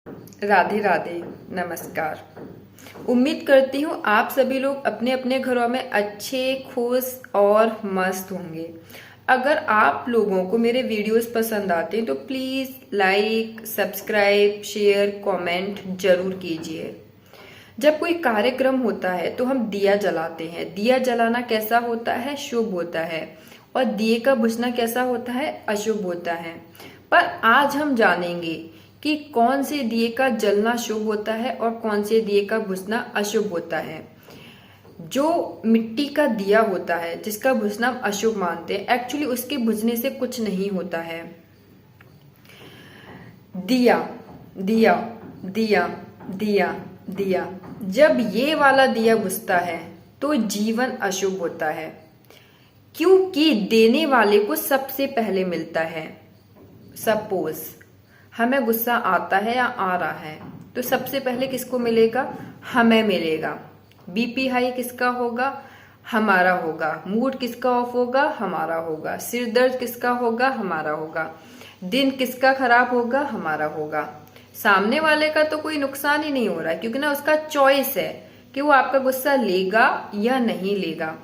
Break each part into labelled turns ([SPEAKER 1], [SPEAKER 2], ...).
[SPEAKER 1] राधे राधे, नमस्कार। उम्मीद करती हूँ आप सभी लोग अपने अपने घरों में अच्छे, खुश और मस्त होंगे। अगर आप लोगों को मेरे वीडियोस पसंद आते हैं तो please like, subscribe, share, comment जरूर कीजिए। जब कोई कार्यक्रम होता है तो हम दिया जलाते हैं। दिया जलाना कैसा होता है? शुभ होता है। और दिए का बुझना कैसा होता है? अशुभ होता है। पर आज हम जानेंगे कि कौन से दिए का जलना शुभ होता है और कौन से दिए का बुझना अशुभ होता है। जो मिट्टी का दिया होता है जिसका बुझना हम अशुभ मानते हैं, एक्चुअली उसके बुझने से कुछ नहीं होता है। दिया दिया दिया दिया दिया, जब ये वाला दिया बुझता है तो जीवन अशुभ होता है, क्योंकि देने वाले को सबसे पहले मिलता है। सपोज हमें गुस्सा आता है या आ रहा है तो सबसे पहले किसको मिलेगा? हमें मिलेगा। बीपी हाई किसका होगा? हमारा होगा। मूड किसका ऑफ होगा? हमारा होगा। सिर दर्द किसका होगा? हमारा होगा। दिन किसका खराब होगा? हमारा होगा। सामने वाले का तो कोई नुकसान ही नहीं हो रहा है, क्योंकि ना उसका चॉइस है कि वो आपका गुस्सा लेगा या नहीं लेगा।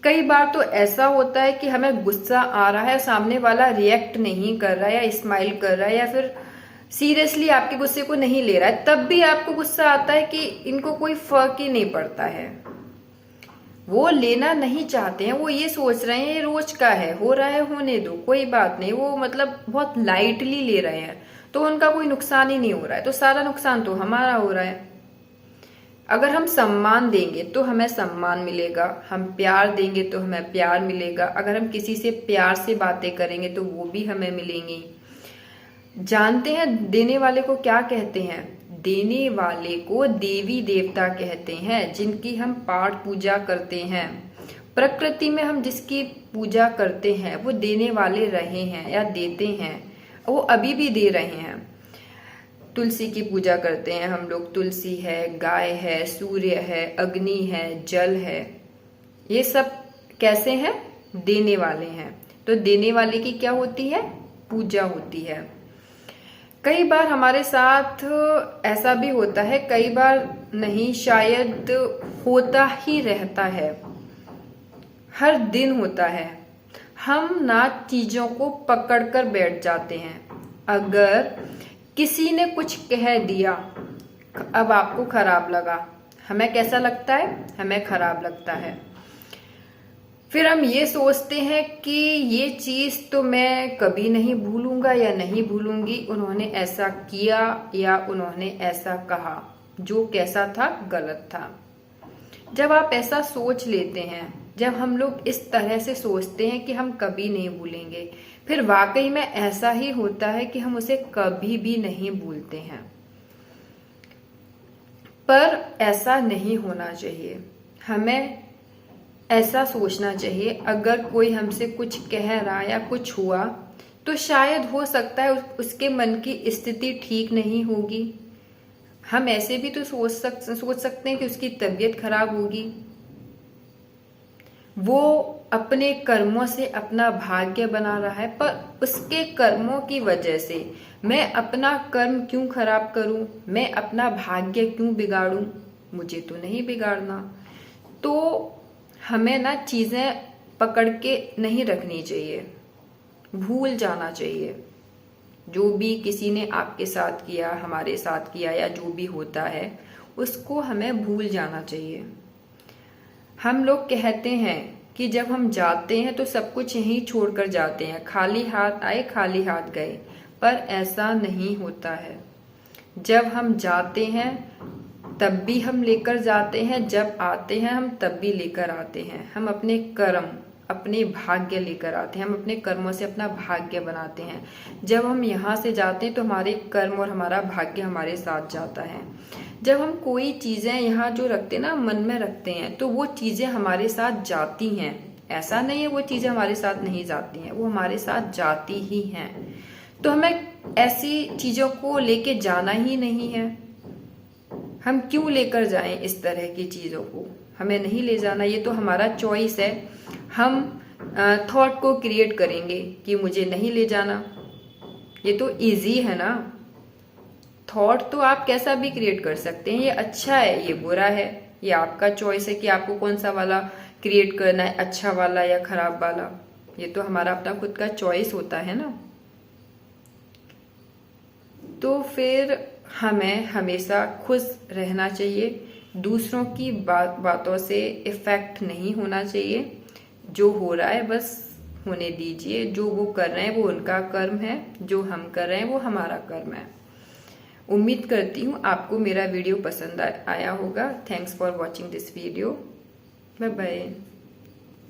[SPEAKER 1] कई बार तो ऐसा होता है कि हमें गुस्सा आ रहा है, सामने वाला रिएक्ट नहीं कर रहा है या स्माइल कर रहा है या फिर सीरियसली आपके गुस्से को नहीं ले रहा है, तब भी आपको गुस्सा आता है कि इनको कोई फर्क ही नहीं पड़ता है। वो लेना नहीं चाहते हैं, वो ये सोच रहे हैं ये रोज का है, हो रहा है होने दो, कोई बात नहीं। वो मतलब बहुत लाइटली ले रहे हैं, तो उनका कोई नुकसान ही नहीं हो रहा है, तो सारा नुकसान तो हमारा हो रहा है। अगर हम सम्मान देंगे तो हमें सम्मान मिलेगा, हम प्यार देंगे तो हमें प्यार मिलेगा, अगर हम किसी से प्यार से बातें करेंगे तो वो भी हमें मिलेंगी। जानते हैं देने वाले को क्या कहते हैं? देने वाले को देवी देवता कहते हैं, जिनकी हम पाठ पूजा करते हैं। प्रकृति में हम जिसकी पूजा करते हैं वो देने वाले रहे हैं या देते हैं, वो अभी भी दे रहे हैं। तुलसी की पूजा करते हैं हम लोग। तुलसी है, गाय है, सूर्य है, अग्नि है, जल है, ये सब कैसे हैं? देने वाले हैं। तो देने वाले की क्या होती है? पूजा होती है। कई बार हमारे साथ ऐसा भी होता है, कई बार नहीं, शायद होता ही रहता है, हर दिन होता है। हम ना चीजों को पकड़ कर बैठ जाते हैं। अगर किसी ने कुछ कह दिया, अब आपको खराब लगा, हमें कैसा लगता है? हमें खराब लगता है। फिर हम ये सोचते हैं कि ये चीज तो मैं कभी नहीं भूलूंगा या नहीं भूलूंगी, उन्होंने ऐसा किया या उन्होंने ऐसा कहा, जो कैसा था? गलत था। जब आप ऐसा सोच लेते हैं, जब हम लोग इस तरह से सोचते हैं कि हम कभी नहीं भूलेंगे, फिर वाकई में ऐसा ही होता है कि हम उसे कभी भी नहीं भूलते हैं। पर ऐसा नहीं होना चाहिए। हमें ऐसा सोचना चाहिए, अगर कोई हमसे कुछ कह रहा या कुछ हुआ तो शायद हो सकता है उसके मन की स्थिति ठीक नहीं होगी। हम ऐसे भी तो सोच सकते हैं कि उसकी तबीयत खराब होगी। वो अपने कर्मों से अपना भाग्य बना रहा है, पर उसके कर्मों की वजह से मैं अपना कर्म क्यों खराब करूं? मैं अपना भाग्य क्यों बिगाड़ूं? मुझे तो नहीं बिगाड़ना। तो हमें ना चीजें पकड़ के नहीं रखनी चाहिए, भूल जाना चाहिए। जो भी किसी ने आपके साथ किया, हमारे साथ किया या जो भी होता है, उसको हमें भूल जाना चाहिए। हम लोग कहते हैं कि जब हम जाते हैं तो सब कुछ यहीं छोड़कर जाते हैं, खाली हाथ आए खाली हाथ गए, पर ऐसा नहीं होता है। जब हम जाते हैं तब भी हम लेकर जाते हैं, जब आते हैं हम तब भी लेकर आते हैं। हम अपने कर्म, अपने भाग्य लेकर आते हैं, हम अपने कर्मों से अपना भाग्य बनाते हैं। जब हम यहाँ से जाते हैं तो हमारे कर्म और हमारा भाग्य हमारे साथ जाता है। जब हम कोई चीजें यहाँ जो रखते हैं ना, मन में रखते हैं, तो वो चीजें हमारे साथ जाती हैं। ऐसा नहीं है वो चीजें हमारे साथ नहीं जाती हैं, वो हमारे साथ जाती ही हैं। तो हमें ऐसी चीजों को लेके जाना ही नहीं है। हम क्यों लेकर जाएं इस तरह की चीजों को? हमें नहीं ले जाना, ये तो हमारा चॉइस है। हम थॉट को क्रिएट करेंगे कि मुझे नहीं ले जाना, ये तो इजी है ना। थॉट तो आप कैसा भी क्रिएट कर सकते हैं, ये अच्छा है ये बुरा है, ये आपका चॉइस है कि आपको कौन सा वाला क्रिएट करना है, अच्छा वाला या खराब वाला। ये तो हमारा अपना खुद का चॉइस होता है ना। तो फिर हमें हमेशा खुश रहना चाहिए, दूसरों की बातों से इफेक्ट नहीं होना चाहिए। जो हो रहा है बस होने दीजिए, जो वो कर रहे हैं वो उनका कर्म है, जो हम कर रहे हैं वो हमारा कर्म है। उम्मीद करती हूँ आपको मेरा वीडियो पसंद आया होगा। Thanks for watching this video. Bye bye.